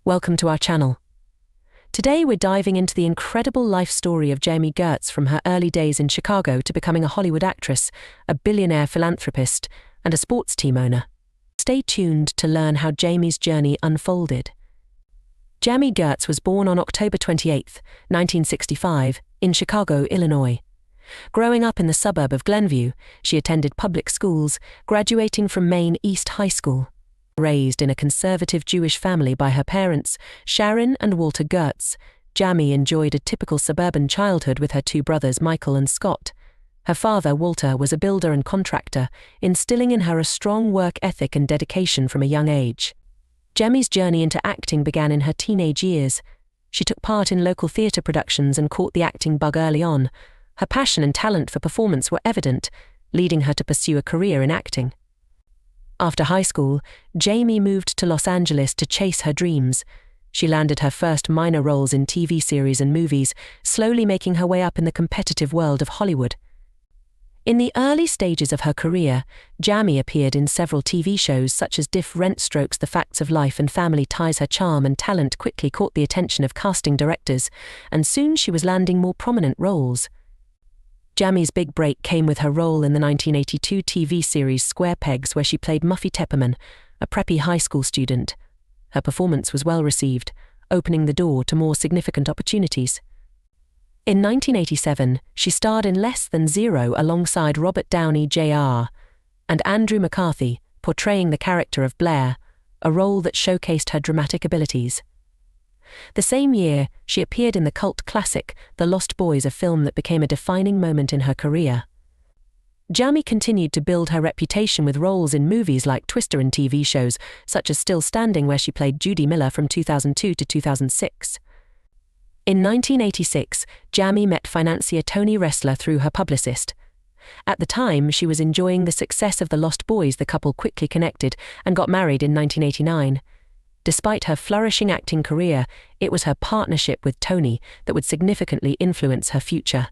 Welcome to our channel. Today we're diving into the incredible life story of Jami Gertz from her early days in Chicago to becoming a Hollywood actress, a billionaire philanthropist, and a sports team owner. Stay tuned to learn how Jami's journey unfolded. Jami Gertz was born on October 28, 1965, in Chicago, Illinois. Growing up in the suburb of Glenview, she attended public schools, graduating from Maine East High School. Raised in a conservative Jewish family by her parents, Sharyn and Walter Gertz, Jami enjoyed a typical suburban childhood with her two brothers Michael and Scott. Her father, Walter, was a builder and contractor, instilling in her a strong work ethic and dedication from a young age. Jami's journey into acting began in her teenage years. She took part in local theatre productions and caught the acting bug early on. Her passion and talent for performance were evident, leading her to pursue a career in acting. After high school, Jami moved to Los Angeles to chase her dreams. She landed her first minor roles in TV series and movies, slowly making her way up in the competitive world of Hollywood. In the early stages of her career, Jami appeared in several TV shows such as Diff'rent Strokes, The Facts of Life, and Family Ties. Her charm and talent quickly caught the attention of casting directors, and soon she was landing more prominent roles. Jami's big break came with her role in the 1982 TV series Square Pegs, where she played Muffy Tepperman, a preppy high school student. Her performance was well received, opening the door to more significant opportunities. In 1987, she starred in Less Than Zero alongside Robert Downey Jr. and Andrew McCarthy, portraying the character of Blair, a role that showcased her dramatic abilities. The same year, she appeared in the cult classic The Lost Boys, a film that became a defining moment in her career. Jami continued to build her reputation with roles in movies like Twister and TV shows such as Still Standing, where she played Judy Miller from 2002 to 2006. In 1986, Jami met financier Tony Ressler through her publicist. At the time, she was enjoying the success of The Lost Boys. The couple quickly connected and got married in 1989. Despite her flourishing acting career, it was her partnership with Tony that would significantly influence her future.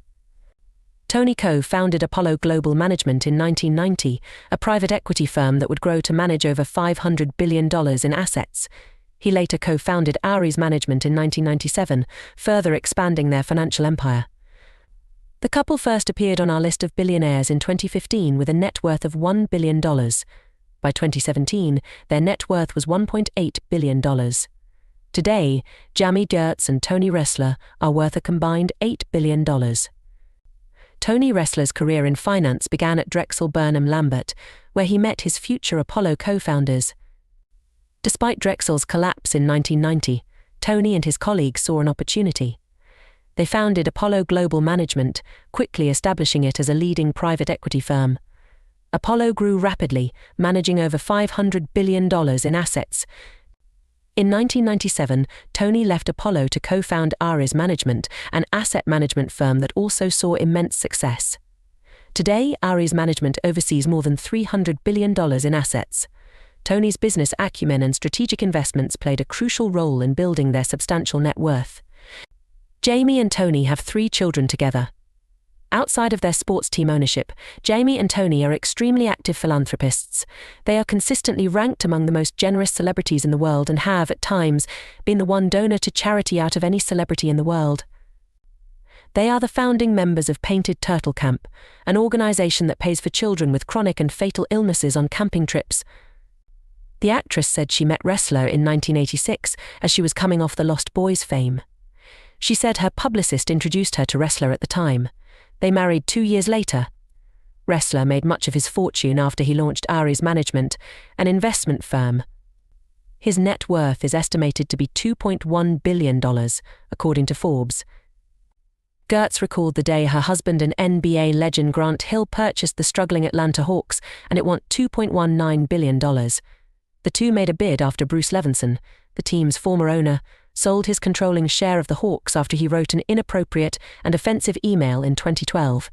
Tony co-founded Apollo Global Management in 1990, a private equity firm that would grow to manage over $500 billion in assets. He later co-founded Ares Management in 1997, further expanding their financial empire. The couple first appeared on our list of billionaires in 2015 with a net worth of $1 billion. By 2017, their net worth was $1.8 billion. Today, Jami Gertz and Tony Ressler are worth a combined $8 billion. Tony Ressler's career in finance began at Drexel Burnham Lambert, where he met his future Apollo co-founders. Despite Drexel's collapse in 1990, Tony and his colleagues saw an opportunity. They founded Apollo Global Management, quickly establishing it as a leading private equity firm. Apollo grew rapidly, managing over $500 billion in assets. In 1997, Tony left Apollo to co-found Ares Management, an asset management firm that also saw immense success. Today, Ares Management oversees more than $300 billion in assets. Tony's business acumen and strategic investments played a crucial role in building their substantial net worth. Jami and Tony have 3 children together. Outside of their sports team ownership, Jami and Tony are extremely active philanthropists. They are consistently ranked among the most generous celebrities in the world and have, at times, been the one donor to charity out of any celebrity in the world. They are the founding members of Painted Turtle Camp, an organization that pays for children with chronic and fatal illnesses on camping trips. The actress said she met Ressler in 1986 as she was coming off The Lost Boys fame. She said her publicist introduced her to Ressler at the time. They married 2 years later. Ressler made much of his fortune after he launched Ares Management, an investment firm. His net worth is estimated to be $2.1 billion, according to Forbes. Gertz recalled the day her husband and NBA legend Grant Hill purchased the struggling Atlanta Hawks, and it won $2.19 billion. The two made a bid after Bruce Levinson, the team's former owner, sold his controlling share of the Hawks after he wrote an inappropriate and offensive email in 2012.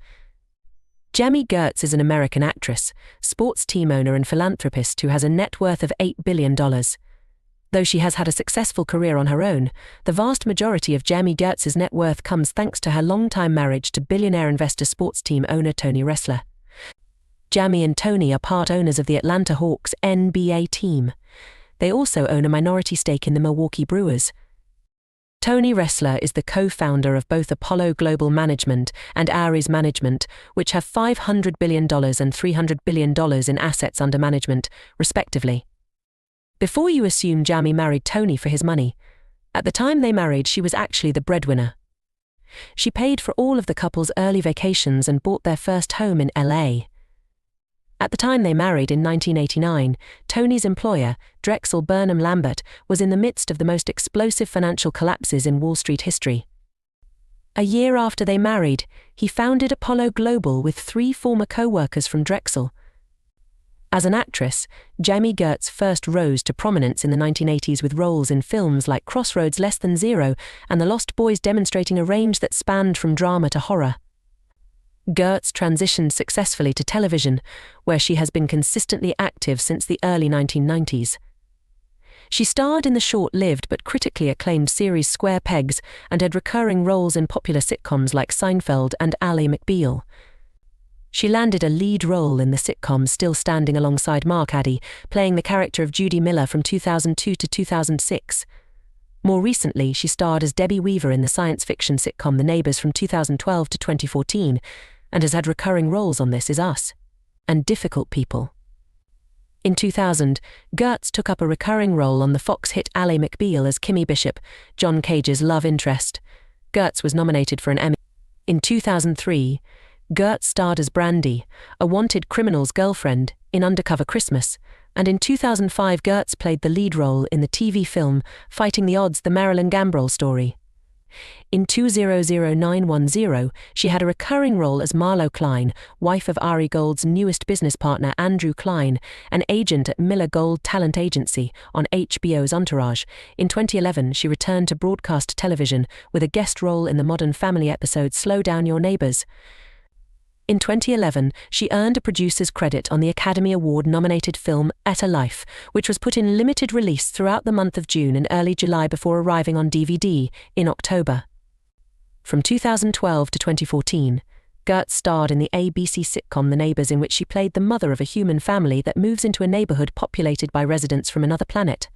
Jami Gertz is an American actress, sports team owner and philanthropist who has a net worth of $8 billion. Though she has had a successful career on her own, the vast majority of Jami Gertz's net worth comes thanks to her long-time marriage to billionaire investor sports team owner Tony Ressler. Jami and Tony are part owners of the Atlanta Hawks NBA team. They also own a minority stake in the Milwaukee Brewers. Tony Ressler is the co-founder of both Apollo Global Management and Ares Management, which have $500 billion and $300 billion in assets under management, respectively. Before you assume Jami married Tony for his money, at the time they married she was actually the breadwinner. She paid for all of the couple's early vacations and bought their first home in LA. At the time they married in 1989, Tony's employer, Drexel Burnham Lambert, was in the midst of the most explosive financial collapses in Wall Street history. A year after they married, he founded Apollo Global with 3 former co-workers from Drexel. As an actress, Jami Gertz first rose to prominence in the 1980s with roles in films like Crossroads Less Than Zero and The Lost Boys, demonstrating a range that spanned from drama to horror. Gertz transitioned successfully to television, where she has been consistently active since the early 1990s. She starred in the short-lived but critically acclaimed series Square Pegs and had recurring roles in popular sitcoms like Seinfeld and Ally McBeal. She landed a lead role in the sitcom Still Standing alongside Mark Addy, playing the character of Judy Miller from 2002 to 2006. More recently, she starred as Debbie Weaver in the science fiction sitcom The Neighbors from 2012 to 2014, and has had recurring roles on This Is Us and Difficult People. In 2000, Gertz took up a recurring role on the Fox hit Ally McBeal as Kimmy Bishop, John Cage's love interest. Gertz was nominated for an Emmy. In 2003, Gertz starred as Brandy, a wanted criminal's girlfriend, in Undercover Christmas, and in 2005 Gertz played the lead role in the TV film Fighting the Odds, the Marilyn Gambrell story. In 200910, she had a recurring role as Marlo Klein, wife of Ari Gold's newest business partner Andrew Klein, an agent at Miller Gold Talent Agency, on HBO's Entourage. In 2011, she returned to broadcast television with a guest role in the Modern Family episode Slow Down Your Neighbors. In 2011, she earned a producer's credit on the Academy Award-nominated film At a Life, which was put in limited release throughout the month of June and early July before arriving on DVD in October. From 2012 to 2014, Gertz starred in the ABC sitcom The Neighbors, in which she played the mother of a human family that moves into a neighborhood populated by residents from another planet.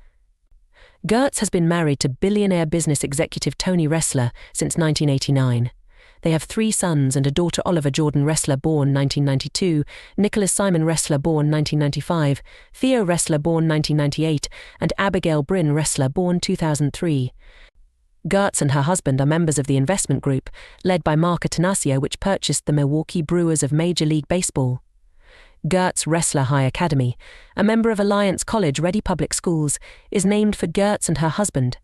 Gertz has been married to billionaire business executive Tony Ressler since 1989. They have 3 sons and a daughter, Oliver Jordan Ressler, born 1992, Nicholas Simon Ressler, born 1995, Theo Ressler, born 1998, and Abigail Bryn Ressler, born 2003. Gertz and her husband are members of the investment group, led by Mark Attanasio, which purchased the Milwaukee Brewers of Major League Baseball. Gertz Ressler High Academy, a member of Alliance College Ready Public Schools, is named for Gertz and her husband.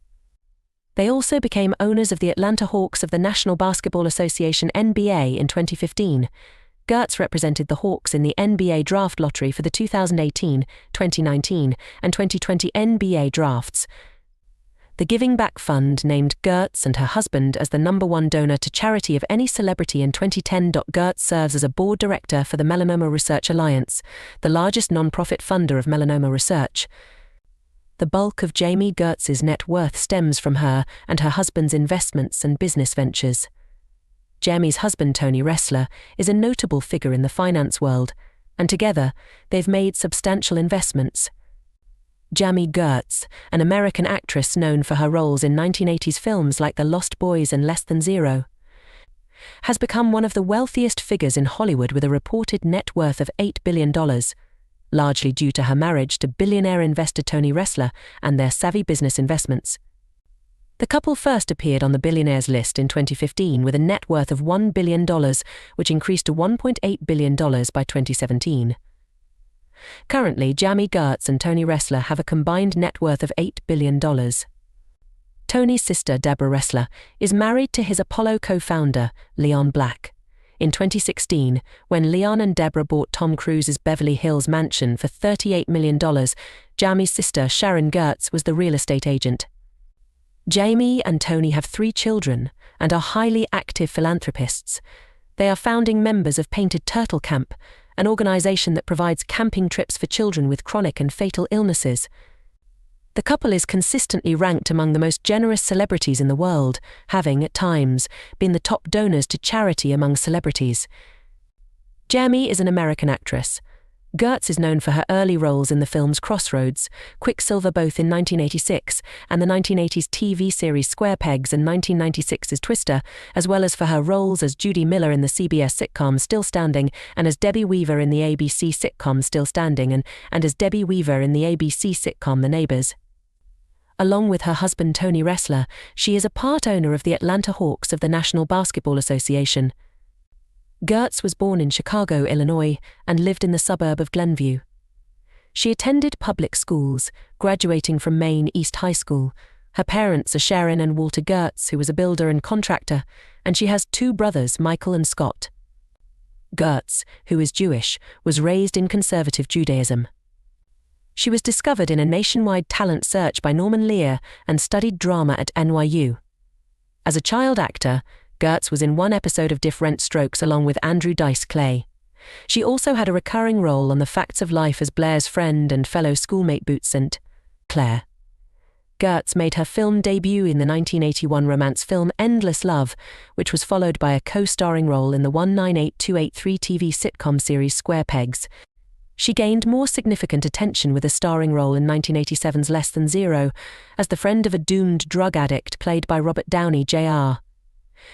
They also became owners of the Atlanta Hawks of the National Basketball Association (NBA) in 2015. Gertz represented the Hawks in the NBA draft lottery for the 2018, 2019, and 2020 NBA drafts. The Giving Back Fund named Gertz and her husband as the #1 donor to charity of any celebrity in 2010. Gertz serves as a board director for the Melanoma Research Alliance, the largest non-profit funder of melanoma research. The bulk of Jami Gertz's net worth stems from her and her husband's investments and business ventures. Jami's husband, Tony Ressler, is a notable figure in the finance world, and together they've made substantial investments. Jami Gertz, an American actress known for her roles in 1980s films like The Lost Boys and Less Than Zero, has become one of the wealthiest figures in Hollywood with a reported net worth of $8 billion. Largely due to her marriage to billionaire investor Tony Ressler and their savvy business investments. The couple first appeared on the billionaires list in 2015 with a net worth of $1 billion, which increased to $1.8 billion by 2017. Currently, Jami Gertz and Tony Ressler have a combined net worth of $8 billion. Tony's sister, Deborah Ressler, is married to his Apollo co-founder, Leon Black. In 2016, when Leon and Deborah bought Tom Cruise's Beverly Hills mansion for $38 million, Jami's sister, Sharyn Gertz, was the real estate agent. Jami and Tony have 3 children and are highly active philanthropists. They are founding members of Painted Turtle Camp, an organization that provides camping trips for children with chronic and fatal illnesses. The couple is consistently ranked among the most generous celebrities in the world, having, at times, been the top donors to charity among celebrities. Jami is an American actress. Gertz is known for her early roles in the films Crossroads, Quicksilver both in 1986 and the 1980s TV series Square Pegs and 1996's Twister, as well as for her roles as Judy Miller in the CBS sitcom Still Standing and as Debbie Weaver in the ABC sitcom Still Standing and as Debbie Weaver in the ABC sitcom The Neighbors. Along with her husband Tony Ressler, she is a part owner of the Atlanta Hawks of the National Basketball Association. Gertz was born in Chicago, Illinois, and lived in the suburb of Glenview. She attended public schools, graduating from Maine East High School. Her parents are Sharyn and Walter Gertz, who was a builder and contractor, and she has two brothers, Michael and Scott. Gertz, who is Jewish, was raised in conservative Judaism. She was discovered in a nationwide talent search by Norman Lear and studied drama at NYU. As a child actor, Gertz was in one episode of Different Strokes along with Andrew Dice Clay. She also had a recurring role on The Facts of Life as Blair's friend and fellow schoolmate Boots St. Clair. Gertz made her film debut in the 1981 romance film Endless Love, which was followed by a co-starring role in the 1982-83 TV sitcom series Square Pegs. She gained more significant attention with a starring role in 1987's Less Than Zero as the friend of a doomed drug addict played by Robert Downey Jr.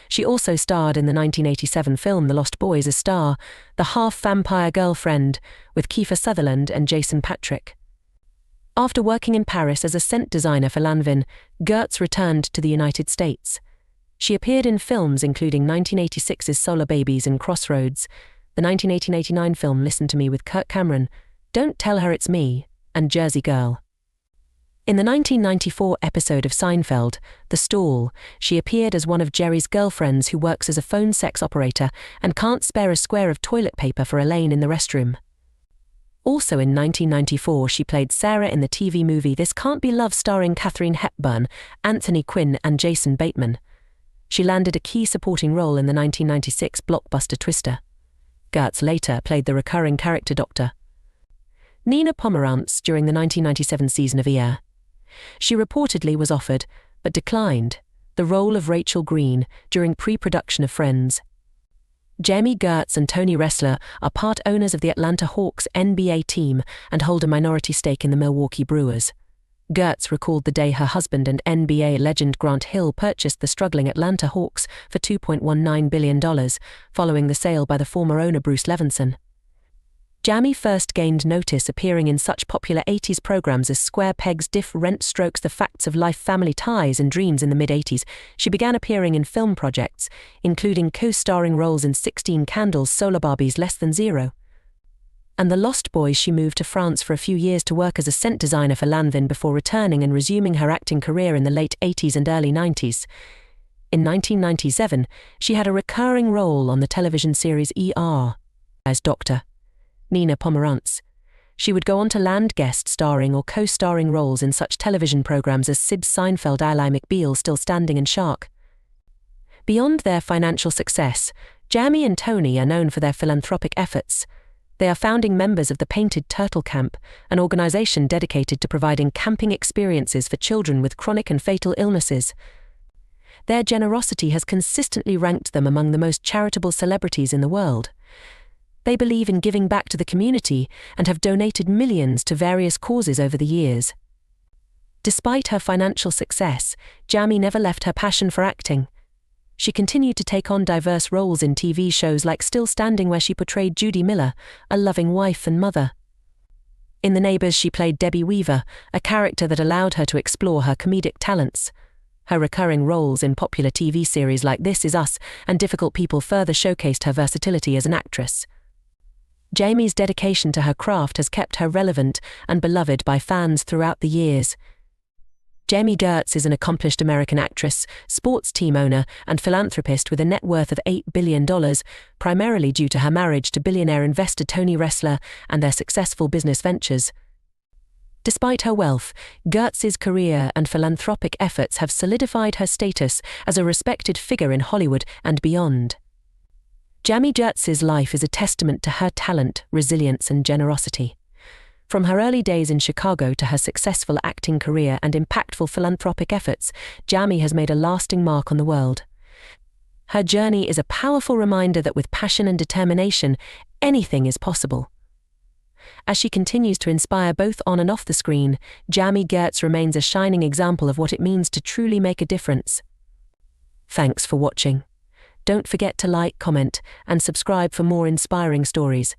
She also starred in the 1987 film The Lost Boys as Star, the half-vampire girlfriend, with Kiefer Sutherland and Jason Patric. After working in Paris as a scent designer for Lanvin, Gertz returned to the United States. She appeared in films including 1986's Solar Babies and Crossroads, the 1989 film Listen to Me with Kirk Cameron, Don't Tell Her It's Me, and Jersey Girl. In the 1994 episode of Seinfeld, The Stall, she appeared as one of Jerry's girlfriends who works as a phone sex operator and can't spare a square of toilet paper for Elaine in the restroom. Also in 1994, she played Sarah in the TV movie This Can't Be Love starring Katharine Hepburn, Anthony Quinn and Jason Bateman. She landed a key supporting role in the 1996 blockbuster Twister. Gertz later played the recurring character Dr. Nina Pomerantz during the 1997 season of ER. She reportedly was offered, but declined, the role of Rachel Green during pre-production of Friends. Jami Gertz and Tony Ressler are part owners of the Atlanta Hawks NBA team and hold a minority stake in the Milwaukee Brewers. Gertz recalled the day her husband and NBA legend Grant Hill purchased the struggling Atlanta Hawks for $2.19 billion, following the sale by the former owner Bruce Levinson. Jami first gained notice appearing in such popular 80s programs as Square Pegs, Different Strokes, The Facts of Life, Family Ties and Dreams in the mid-80s. She began appearing in film projects, including co-starring roles in 16 Candles, Solar Barbies, Less Than Zero, and The Lost Boys. She moved to France for a few years to work as a scent designer for Lanvin before returning and resuming her acting career in the late 80s and early 90s. In 1997, she had a recurring role on the television series ER as Dr. Nina Pomerantz. She would go on to land guest starring or co-starring roles in such television programs as Sid Seinfeld, Ally McBeal, Still Standing and Shark. Beyond their financial success, Jami and Tony are known for their philanthropic efforts. They are founding members of the Painted Turtle Camp, an organization dedicated to providing camping experiences for children with chronic and fatal illnesses. Their generosity has consistently ranked them among the most charitable celebrities in the world. They believe in giving back to the community and have donated millions to various causes over the years. Despite her financial success, Jami never left her passion for acting. She continued to take on diverse roles in TV shows like Still Standing, where she portrayed Judy Miller, a loving wife and mother. In The Neighbors, she played Debbie Weaver, a character that allowed her to explore her comedic talents. Her recurring roles in popular TV series like This Is Us and Difficult People further showcased her versatility as an actress. Jami's dedication to her craft has kept her relevant and beloved by fans throughout the years. Jami Gertz is an accomplished American actress, sports team owner, and philanthropist with a net worth of $8 billion, primarily due to her marriage to billionaire investor Tony Ressler and their successful business ventures. Despite her wealth, Gertz's career and philanthropic efforts have solidified her status as a respected figure in Hollywood and beyond. Jami Gertz's life is a testament to her talent, resilience, and generosity. From her early days in Chicago to her successful acting career and impactful philanthropic efforts, Jami has made a lasting mark on the world. Her journey is a powerful reminder that with passion and determination, anything is possible. As she continues to inspire both on and off the screen, Jami Gertz remains a shining example of what it means to truly make a difference. Thanks for watching. Don't forget to like, comment, and subscribe for more inspiring stories.